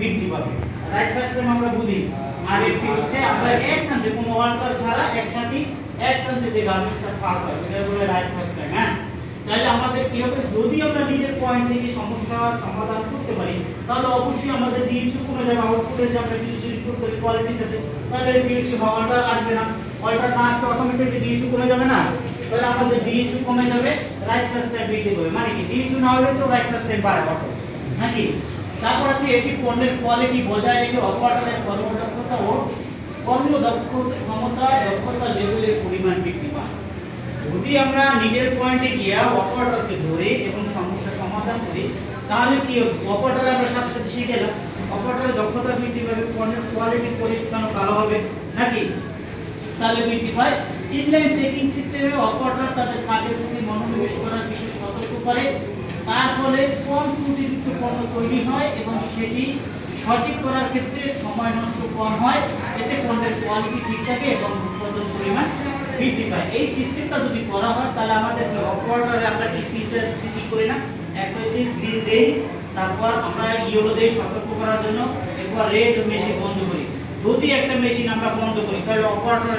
বৃদ্ধি পাবে। Right first time আমরা বুঝি আর এটি হচ্ছে আমরা একসাথে কোনো ওয়ার্কার ছাড়া একসাথে যে গার্মেন্টসটা পাস হয় এটা বলে রাইট ফার্স্ট টাইম। হ্যাঁ, তাহলে আমাদের কি হবে, যদি আমরা নিজের পয়েন্ট থেকে সমস্যার সমাধান করতে পারি তাহলে অবশ্যই আমাদের ডিএইচও কমে যাবে। আউটপুটে যে আমরা কিছু ইনপুট করি কোয়ালিটি আছে তাহলে ডিএইচও বা অল্টার আসবে না, অল্টার না আসলে অটোমেটিক্যালি ডিএইচও কমে যাবে না, তাহলে আমাদের ডিএইচও কমে যাবে, রাইট ফার্স্ট টাইম বৃদ্ধি পাবে। মানে কি ডিএইচও না হলে তো রাইট ফার্স্ট টাইম বাড়ে অটো নাকি। তারপর আছে এটি পণ্যের কোয়ালিটি বজায় রেখে অপারেটরের কর্মদক্ষতা ও দক্ষতা লেভেলের পরিমাণ বৃদ্ধি পায়। যদি আমরা নিজের পয়েন্টে গিয়ে অপারেটরকে ধরে এবং সমস্যা সমাধান করি তাহলে কি অপারেটর আমরা সাথে সাথে শিখে গেলাম, অপারেটরের দক্ষতা বৃদ্ধি পাবে, পণ্যের কোয়ালিটি পরিষ্কার ভালো হবে নাকি, তাহলে বৃদ্ধি পায়। ইনলাইন চেকিং সিস্টেমে অপারেটর তাদের কাজের প্রতি মনোনিবেশ করার বিশেষ সতর্ক করে, তার ফলে কম ত্রুটিযুক্ত পণ্য তৈরি হয় এবং সেটি সঠিক করার ক্ষেত্রে সময় নষ্ট কম হয়, এতে পণ্যের কোয়ালিটি ঠিক থাকে এবং উৎপাদন পরিমাণ বৃদ্ধি পায়। এই সিস্টেমটা যদি করা হয় তাহলে আমাদের অপারেটরে আমরা কি ফিল্টার সিটি করি না, অ্যাকুরেসি গ্রিন দেই, তারপর আমরা ইয়েলো দেই সতর্ক করার জন্য, এরপর রেড মেশিন বন্ধ করি। যদি একটা মেশিন আমরা বন্ধ করি তাহলে অপারেটর